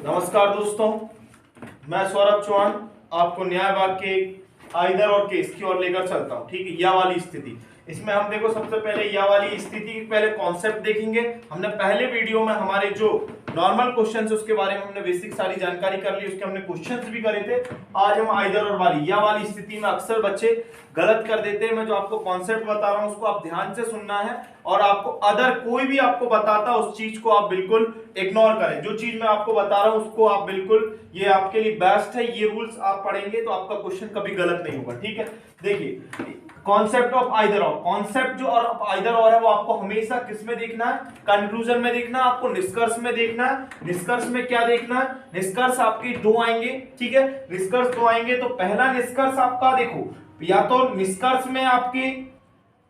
नमस्कार दोस्तों, मैं सौरभ चौहान आपको न्याय वाक्य के आइदर और केस की ओर लेकर चलता हूं। ठीक है, यह वाली स्थिति, इसमें हम देखो सबसे पहले यह वाली स्थिति की पहले कॉन्सेप्ट देखेंगे। हमने पहले वीडियो में हमारे जो नॉर्मल क्वेश्चंस उसके बारे में हमने बेसिक सारी जानकारी कर ली, उसके हमने क्वेश्चंस भी करे थे। आज हम आइदर और वाली यह वाली स्थिति में अक्सर बच्चे गलत कर देते हैं। मैं जो आपको कॉन्सेप्ट बता रहा हूं उसको आप ध्यान से सुनना है, और आपको अदर कोई भी आपको बताता उस चीज को आप बिल्कुल इग्नोर करें। जो चीज मैं आपको बता रहा हूं उसको आप बिल्कुल, ये आपके लिए बेस्ट है। ये रूल्स आप पढ़ेंगे तो आपका क्वेश्चन कभी गलत नहीं होगा। ठीक है, देखिए कॉन्सेप्ट ऑफ आइदर और, कॉन्सेप्ट जो और आइदर और है वो आपको हमेशा किस में देखना है? कंक्लूजन में देखना है, आपको निष्कर्ष में देखना है। निष्कर्ष में क्या देखना है? निष्कर्ष आपके दो आएंगे। ठीक है, निष्कर्ष दो आएंगे तो पहला निष्कर्ष आपका देखो, या तो निष्कर्ष में आपके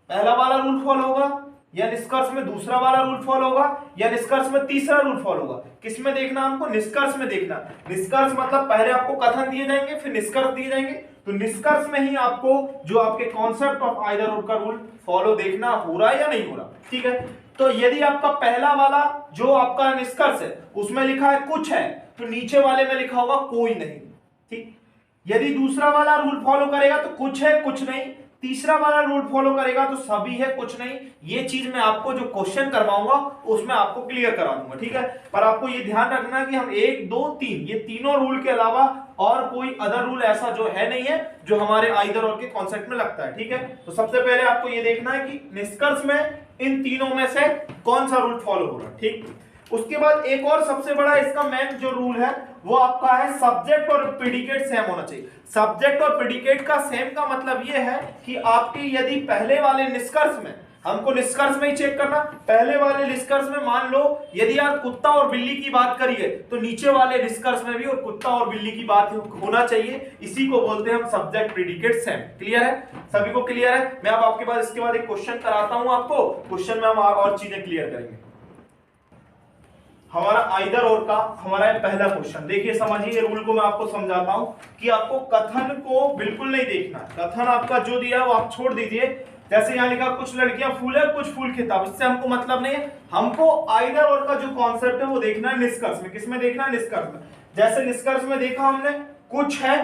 पहला वाला रूल फॉलो होगा, या निष्कर्ष में दूसरा वाला रूल फॉलो होगा, या निष्कर्ष में तीसरा रूल फॉलो होगा। किसमें देखना हमको? निष्कर्ष में देखना। निष्कर्ष मतलब पहले आपको कथन दिए जाएंगे, फिर निष्कर्ष दिए जाएंगे। तो निष्कर्ष में ही आपको जो आपके कॉन्सेप्ट ऑफ आइदर और का रूल फॉलो देखना हो रहा है या नहीं हो रहा। ठीक है, तो यदि आपका पहला वाला जो आपका निष्कर्ष है उसमें लिखा है कुछ है, तो नीचे वाले में लिखा होगा कोई नहीं। ठीक, यदि दूसरा वाला रूल फॉलो करेगा तो कुछ है कुछ नहीं, तीसरा वाला रूल फॉलो करेगा तो सभी है कुछ नहीं। ये चीज मैं आपको जो क्वेश्चन करवाऊंगा उसमें आपको क्लियर करा दूंगा। ठीक है, पर आपको ये ध्यान रखना है कि हम 1 2 3 ये तीनों रूल के अलावा और कोई अदर रूल ऐसा जो है नहीं है जो हमारे आइदर और के कॉन्सेप्ट में लगता है। ठीक है, तो सबसे पहले आपको ये देखना है कि निष्कर्ष में इन तीनों में से कौन सा रूल फॉलो हो रहा है। ठीक, उसके बाद एक और सबसे बड़ा इसका मेन जो रूल है वो आपका है सब्जेक्ट और प्रेडिकेट सेम होना चाहिए। सब्जेक्ट और प्रेडिकेट का सेम का मतलब ये है कि आपके यदि पहले वाले निष्कर्ष में, हमको निष्कर्ष में ही चेक करना, पहले वाले निष्कर्ष में मान लो यदि आप कुत्ता और बिल्ली की बात करिए तो नीचे वाले निष्कर्ष में भी और कुत्ता और बिल्ली की बात होना चाहिए। इसी को बोलते हैं हम सब्जेक्ट प्रेडिकेट सेम। क्लियर है? सभी को क्लियर है? मैं अब आपके पास इसके बाद एक क्वेश्चन कराता हूं आपको, क्वेश्चन में हम और चीजें क्लियर करेंगे। हमारा आइदर और का हमारा पहला क्वेश्चन देखिए, समझिए रूल को मैं आपको समझाता हूं कि आपको कथन को बिल्कुल नहीं देखना। कथन आपका जो दिया है वो आप छोड़ दीजिए। जैसे यहां लिखा कुछ लड़कियां फूल है कुछ फूल खिताब, इससे हमको मतलब नहीं है। हमको आइदर और का जो कॉन्सेप्ट है वो देखना है निष्कर्ष में। किसमें देखना है? निष्कर्ष में। जैसे निष्कर्ष में देखा हमने कुछ है,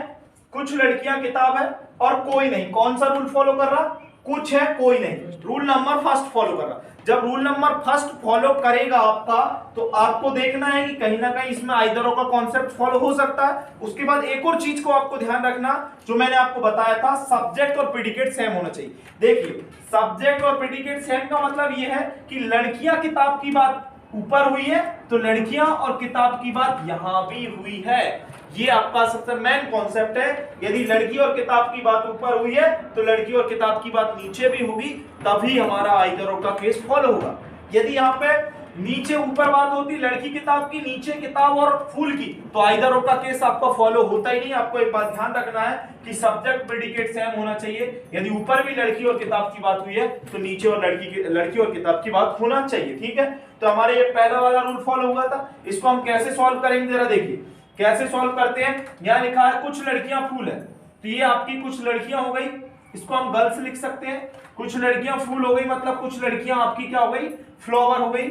कुछ लड़कियां किताब है और कोई नहीं। कौन सा रूल फॉलो कर रहा? कुछ है कोई नहीं, रूल नंबर फर्स्ट फॉलो कर रहा। जब रूल नंबर फर्स्ट फॉलो करेगा आपका तो आपको देखना है कि कहीं ना कहीं इसमें आइदर का कॉन्सेप्ट फॉलो हो सकता है। उसके बाद एक और चीज को आपको ध्यान रखना जो मैंने आपको बताया था, सब्जेक्ट और प्रेडिकेट सेम होना चाहिए। देखिए सब्जेक्ट और प्रेडिकेट सेम का मतलब यह है कि लड़कियां किताब की बात ऊपर हुई है तो लड़कियां और किताब की बात यहां भी हुई है। ये आपका सबसे मेन कॉन्सेप्ट है। यदि लड़की और किताब की बात ऊपर हुई है तो लड़की और किताब की बात नीचे भी होगी, तभी हमारा आइदर का केस फॉलो होगा। यदि यहाँ पे नीचे ऊपर बात होती लड़की किताब की, नीचे किताब और फूल की, तो आइदर का केस आपका फॉलो होता ही नहीं। आपको एक बात ध्यान रखना है कि सब्जेक्ट प्रेडिकेट सेम होना चाहिए। यदि ऊपर भी लड़की और किताब की बात हुई है तो नीचे और लड़की और किताब की बात होना चाहिए। ठीक है, तो हमारे ये पहला वाला रूल फॉलो हुआ था। इसको हम कैसे सॉल्व करेंगे जरा देखिए कैसे सॉल्व करते हैं। यहां लिखा है कुछ लड़कियां फूल है, तो ये आपकी कुछ लड़कियां हो गई, इसको हम गर्ल्स लिख सकते हैं। कुछ लड़कियां फूल हो गई मतलब कुछ लड़कियां आपकी क्या हो गई? फ्लावर हो गई।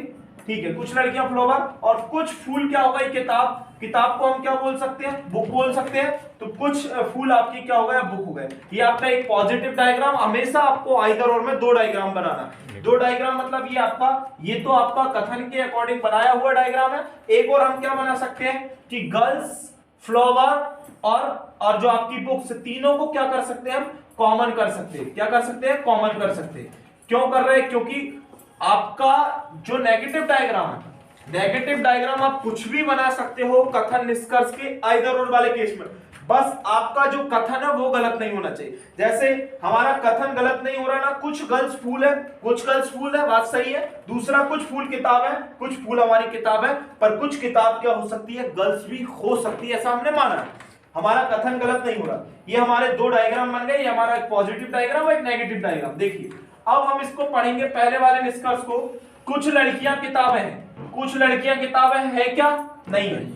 ठीक है, कुछ लड़कियां फ्लावर और कुछ फूल क्या हो गई? किताब। किताब को हम क्या बोल सकते हैं? बुक बोल सकते हैं। तो कुछ फूल आपकी क्या हो गया? बुक हो गए। ये आपका एक पॉजिटिव डायग्राम। हमेशा आपको आइदर और में 2 डायग्राम बनाना। 2 डायग्राम मतलब ये आपका, ये तो आपका कथन के अकॉर्डिंग बनाया हुआ डायग्राम है। एक और हम क्या बना सकते हैं कि गर्ल्स, फ्लावर और जो आपकी बुक्स, तीनों को क्या कर सकते हैं हम? कॉमन कर सकते हैं। क्या कर सकते हैं? कॉमन कर सकते हैं। क्यों कर रहे हैं? क्योंकि आपका जो नेगेटिव डायग्राम है, नेगेटिव डायग्राम आप कुछ भी बना सकते हो कथन निष्कर्ष के आइदर और वाले केस में। बस आपका जो कथन है वो गलत नहीं होना चाहिए। जैसे हमारा कथन गलत नहीं हो रहा ना, कुछ गर्ल्स फूल है, कुछ गर्ल्स फूल है, बात सही है। दूसरा कुछ फूल किताब है, कुछ फूल हमारी किताब है, पर कुछ किताब क्या हो सकती है? गर्ल्स भी हो सकती है, ऐसा हमने माना है। हमारा कथन गलत नहीं हो रहा। ये हमारे 2 डायग्राम बन गए। ये हमारा एक पॉजिटिव डायग्राम और एक नेगेटिव डायग्राम। देखिए अब हम इसको पढ़ेंगे पहले वाले निष्कर्ष को। कुछ लड़कियां किताबें हैं, कुछ लड़कियां किताबें हैं क्या? नहीं है।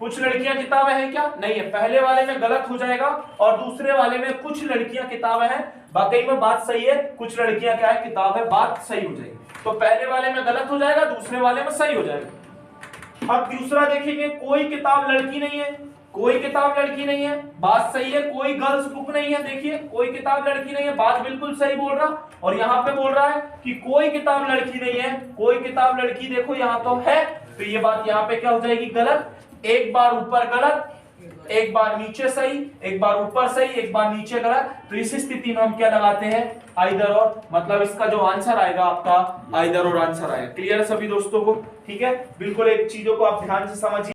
कुछ लड़कियां किताबें हैं क्या? नहीं है। पहले वाले में गलत हो जाएगा और दूसरे वाले में कुछ लड़कियां किताबें हैं, वाकई में बात सही है। कुछ लड़कियां क्या है? किताब है, बात सही हो जाएगी। तो पहले वाले में गलत हो जाएगा, दूसरे वाले में सही हो जाएगा। अब दूसरा देखेंगे, कोई किताब लड़की नहीं है, कोई किताब लड़की नहीं है, बात सही है, कोई गर्ल्स बुक नहीं है, देखिए कोई किताब लड़की नहीं है, बात बिल्कुल सही बोल रहा। और यहाँ पे बोल रहा है कि कोई किताब लड़की नहीं है, कोई किताब लड़की, देखो यहाँ तो है, तो ये बात यहाँ पे क्या हो जाएगी, गलत। एक बार ऊपर गलत, एक बार नीचे सही, एक बार ऊपर सही, एक बार नीचे गलत, तो इस स्थिति में हम क्या लगाते हैं, आइदर और, मतलब इसका जो आंसर आएगा आपका आइदर और आंसर आएगा। क्लियर है सभी दोस्तों को? ठीक है, बिल्कुल एक चीजों को आप ध्यान से समझिए।